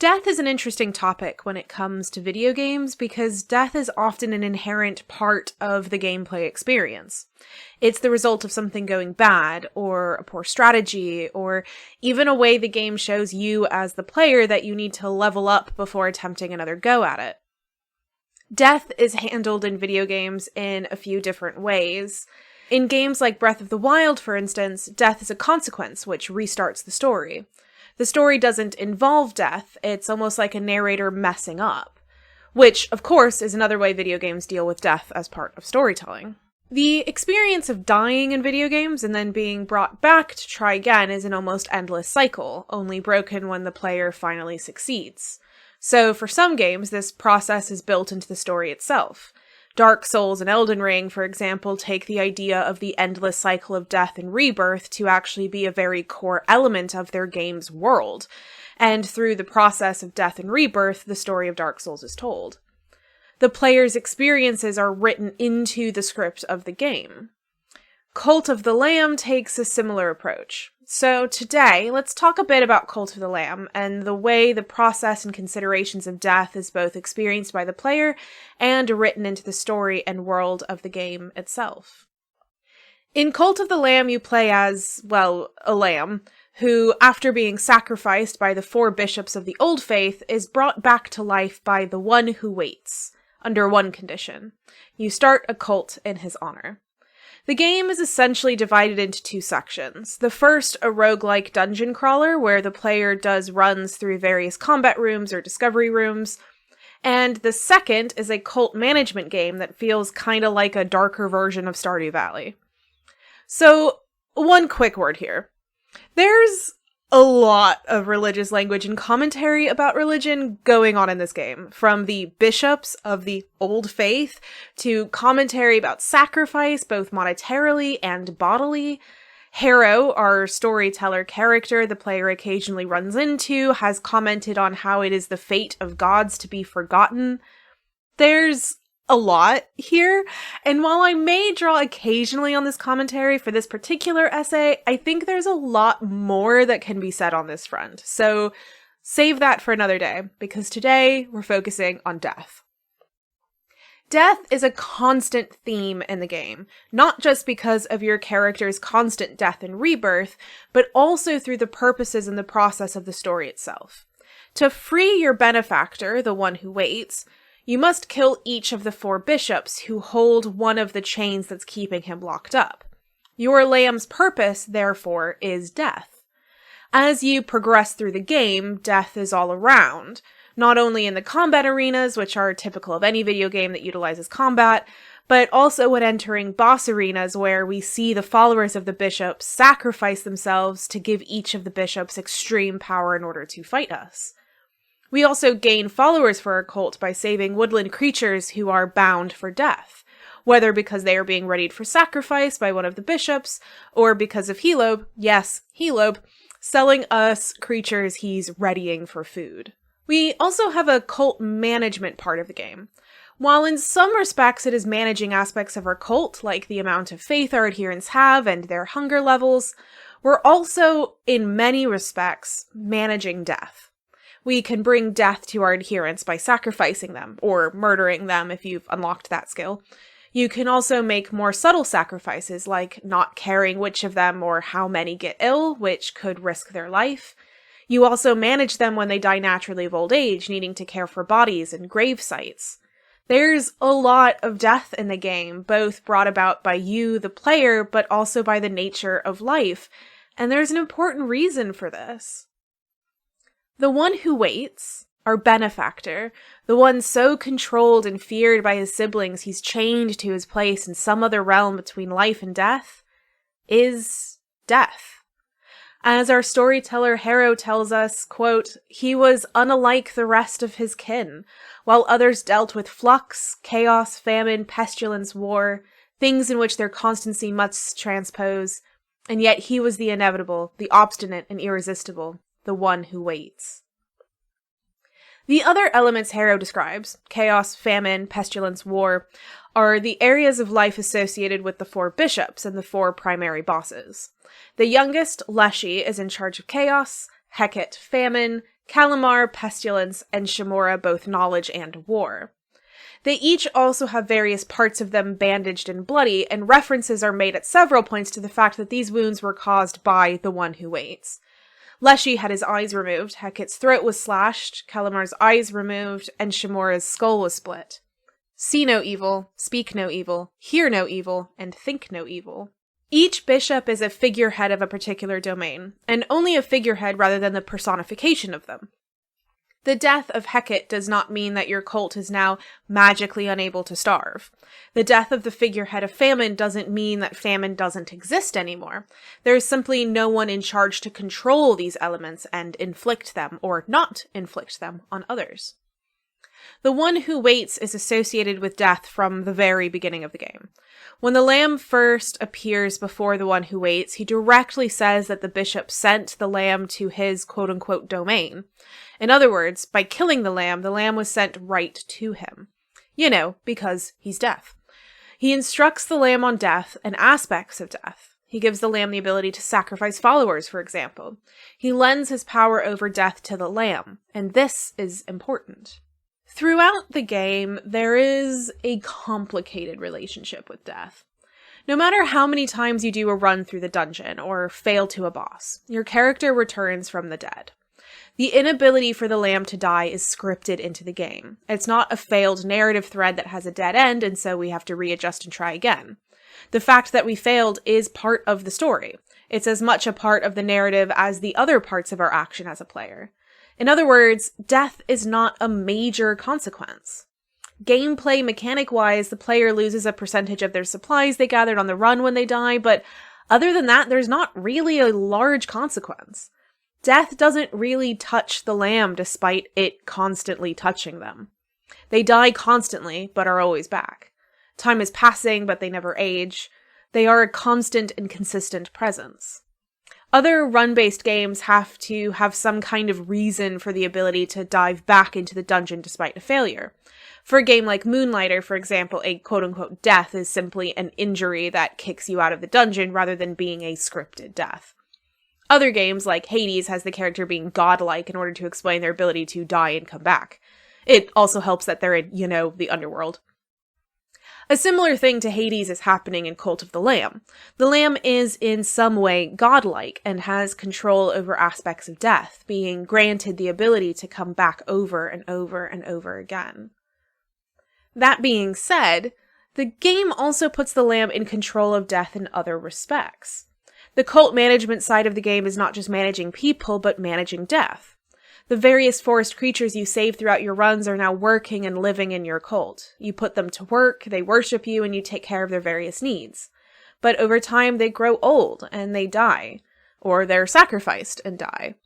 Death is an interesting topic when it comes to video games because death is often an inherent part of the gameplay experience. It's the result of something going bad, or a poor strategy, or even a way the game shows you as the player that you need to level up before attempting another go at it. Death is handled in video games in a few different ways. In games like Breath of the Wild, for instance, death is a consequence which restarts the story. The story doesn't involve death, it's almost like a narrator messing up. Which, of course, is another way video games deal with death as part of storytelling. The experience of dying in video games and then being brought back to try again is an almost endless cycle, only broken when the player finally succeeds. So for some games, this process is built into the story itself. Dark Souls and Elden Ring, for example, take the idea of the endless cycle of death and rebirth to actually be a very core element of their game's world. And through the process of death and rebirth, the story of Dark Souls is told. The player's experiences are written into the script of the game. Cult of the Lamb takes a similar approach. So today, let's talk a bit about Cult of the Lamb and the way the process and considerations of death is both experienced by the player and written into the story and world of the game itself. In Cult of the Lamb, you play as, well, a lamb, who, after being sacrificed by the 4 bishops of the Old Faith, is brought back to life by the One Who Waits, under one condition. You start a cult in his honor. The game is essentially divided into 2 sections. The first, a roguelike dungeon crawler, where the player does runs through various combat rooms or discovery rooms. And the second is a cult management game that feels kinda like a darker version of Stardew Valley. So, one quick word here. There's a lot of religious language and commentary about religion going on in this game, from the bishops of the Old Faith to commentary about sacrifice, both monetarily and bodily. Harrow, our storyteller character the player occasionally runs into, has commented on how it is the fate of gods to be forgotten. There's a lot here, and while I may draw occasionally on this commentary for this particular essay, I think there's a lot more that can be said on this front. So save that for another day, because today we're focusing on death. Death is a constant theme in the game, not just because of your character's constant death and rebirth, but also through the purposes and the process of the story itself. To free your benefactor, the One Who Waits, you must kill each of the 4 bishops who hold one of the chains that's keeping him locked up. Your lamb's purpose, therefore, is death. As you progress through the game, death is all around, not only in the combat arenas, which are typical of any video game that utilizes combat, but also when entering boss arenas where we see the followers of the bishops sacrifice themselves to give each of the bishops extreme power in order to fight us. We also gain followers for our cult by saving woodland creatures who are bound for death, whether because they are being readied for sacrifice by one of the bishops, or because of Helob, yes, Helob, selling us creatures he's readying for food. We also have a cult management part of the game. While in some respects it is managing aspects of our cult, like the amount of faith our adherents have and their hunger levels, we're also, in many respects, managing death. We can bring death to our adherents by sacrificing them, or murdering them if you've unlocked that skill. You can also make more subtle sacrifices, like not caring which of them or how many get ill, which could risk their life. You also manage them when they die naturally of old age, needing to care for bodies and grave sites. There's a lot of death in the game, both brought about by you, the player, but also by the nature of life, and there's an important reason for this. The One Who Waits, our benefactor, the one so controlled and feared by his siblings he's chained to his place in some other realm between life and death, is death. As our storyteller Harrow tells us, quote, "He was unlike the rest of his kin, while others dealt with flux, chaos, famine, pestilence, war, things in which their constancy must transpose, and yet he was the inevitable, the obstinate and irresistible, the One Who Waits." The other elements Harrow describes, chaos, famine, pestilence, war, are the areas of life associated with the 4 bishops and the 4 primary bosses. The youngest, Leshy, is in charge of chaos, Hecate, famine, Calamar, Pestilence, and Shamora both knowledge and war. They each also have various parts of them bandaged and bloody, and references are made at several points to the fact that these wounds were caused by the One Who Waits. Leshy had his eyes removed, Hecate's throat was slashed, Calamar's eyes removed, and Shamora's skull was split. See no evil, speak no evil, hear no evil, and think no evil. Each bishop is a figurehead of a particular domain, and only a figurehead rather than the personification of them. The death of Hecate does not mean that your cult is now magically unable to starve. The death of the figurehead of famine doesn't mean that famine doesn't exist anymore. There is simply no one in charge to control these elements and inflict them, or not inflict them, on others. The One Who Waits is associated with death from the very beginning of the game. When the lamb first appears before the One Who Waits, he directly says that the bishop sent the lamb to his quote-unquote domain. In other words, by killing the lamb was sent right to him. You know, because he's death. He instructs the lamb on death and aspects of death. He gives the lamb the ability to sacrifice followers, for example. He lends his power over death to the lamb, and this is important. Throughout the game, there is a complicated relationship with death. No matter how many times you do a run through the dungeon or fail to a boss, your character returns from the dead. The inability for the lamb to die is scripted into the game. It's not a failed narrative thread that has a dead end and so we have to readjust and try again. The fact that we failed is part of the story. It's as much a part of the narrative as the other parts of our action as a player. In other words, death is not a major consequence. Gameplay mechanic-wise, the player loses a percentage of their supplies they gathered on the run when they die, but other than that, there's not really a large consequence. Death doesn't really touch the lamb despite it constantly touching them. They die constantly, but are always back. Time is passing, but they never age. They are a constant and consistent presence. Other run-based games have to have some kind of reason for the ability to dive back into the dungeon despite a failure. For a game like Moonlighter, for example, a quote-unquote death is simply an injury that kicks you out of the dungeon rather than being a scripted death. Other games, like Hades, has the character being godlike in order to explain their ability to die and come back. It also helps that they're in, the underworld. A similar thing to Hades is happening in Cult of the Lamb. The Lamb is in some way godlike and has control over aspects of death, being granted the ability to come back over and over and over again. That being said, the game also puts the Lamb in control of death in other respects. The cult management side of the game is not just managing people, but managing death. The various forest creatures you save throughout your runs are now working and living in your cult. You put them to work, they worship you, and you take care of their various needs. But over time, they grow old, and they die. Or they're sacrificed and die.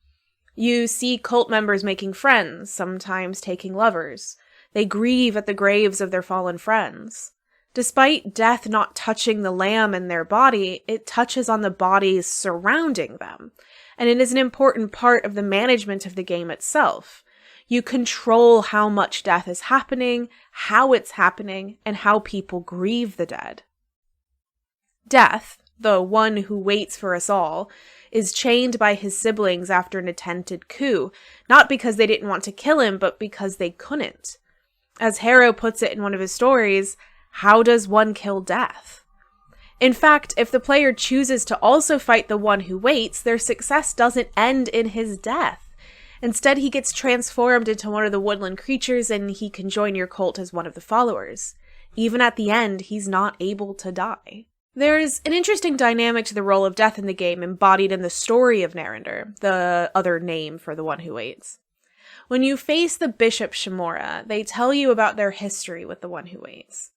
You see cult members making friends, sometimes taking lovers. They grieve at the graves of their fallen friends. Despite death not touching the lamb and their body, it touches on the bodies surrounding them, and it is an important part of the management of the game itself. You control how much death is happening, how it's happening, and how people grieve the dead. Death, the one who waits for us all, is chained by his siblings after an attempted coup, not because they didn't want to kill him, but because they couldn't. As Harrow puts it in one of his stories, how does one kill death? In fact, if the player chooses to also fight the one who waits, their success doesn't end in his death. Instead, he gets transformed into one of the woodland creatures and he can join your cult as one of the followers. Even at the end, he's not able to die. There's an interesting dynamic to the role of death in the game embodied in the story of Narinder, the other name for the one who waits. When you face the Bishop Shamora, they tell you about their history with the one who waits.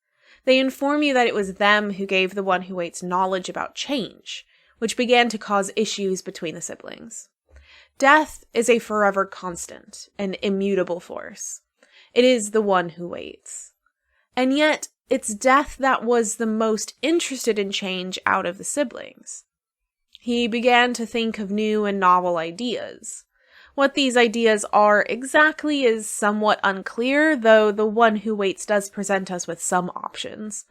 They inform you that it was them who gave the one who waits knowledge about change, which began to cause issues between the siblings. Death is a forever constant, an immutable force. It is the one who waits. And yet, it's death that was the most interested in change out of the siblings. He began to think of new and novel ideas. What these ideas are exactly is somewhat unclear, though the one who waits does present us with some options.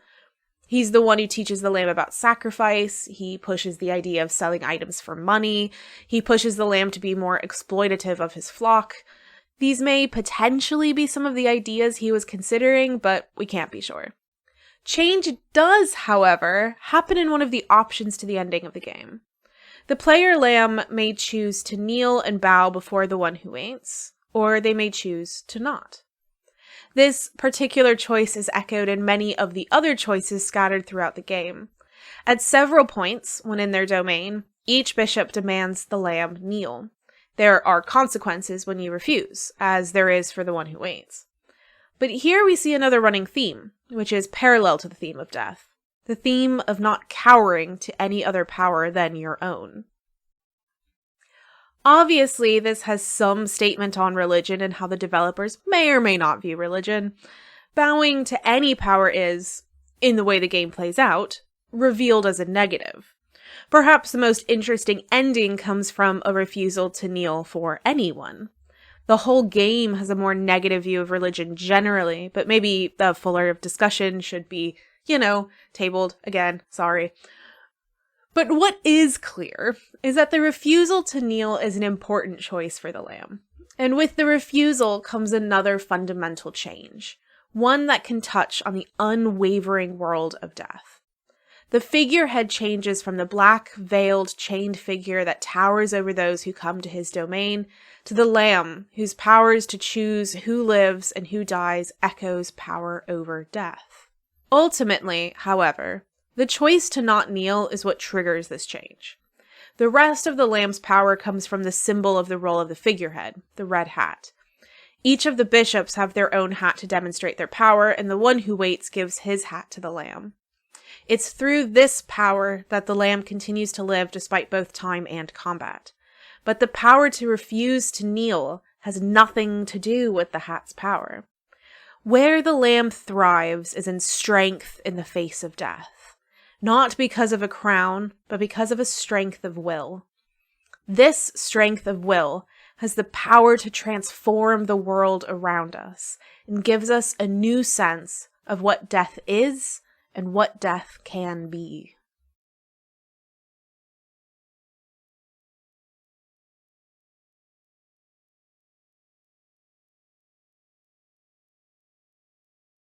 He's the one who teaches the lamb about sacrifice. He pushes the idea of selling items for money. He pushes the lamb to be more exploitative of his flock. These may potentially be some of the ideas he was considering, but we can't be sure. Change does, however, happen in one of the options to the ending of the game. The player lamb may choose to kneel and bow before the one who waits, or they may choose to not. This particular choice is echoed in many of the other choices scattered throughout the game. At several points, when in their domain, each bishop demands the lamb kneel. There are consequences when you refuse, as there is for the one who waits. But here we see another running theme, which is parallel to the theme of death. The theme of not cowering to any other power than your own. Obviously, this has some statement on religion and how the developers may or may not view religion. Bowing to any power is, in the way the game plays out, revealed as a negative. Perhaps the most interesting ending comes from a refusal to kneel for anyone. The whole game has a more negative view of religion generally, but maybe the fuller discussion should be, tabled again, sorry. But what is clear is that the refusal to kneel is an important choice for the lamb. And with the refusal comes another fundamental change, one that can touch on the unwavering world of death. The figurehead changes from the black, veiled, chained figure that towers over those who come to his domain, to the lamb, whose powers to choose who lives and who dies echoes power over death. Ultimately, however, the choice to not kneel is what triggers this change. The rest of the lamb's power comes from the symbol of the role of the figurehead, the red hat. Each of the bishops have their own hat to demonstrate their power, and the one who waits gives his hat to the lamb. It's through this power that the lamb continues to live despite both time and combat. But the power to refuse to kneel has nothing to do with the hat's power. Where the lamb thrives is in strength in the face of death. Not because of a crown, but because of a strength of will. This strength of will has the power to transform the world around us and gives us a new sense of what death is and what death can be.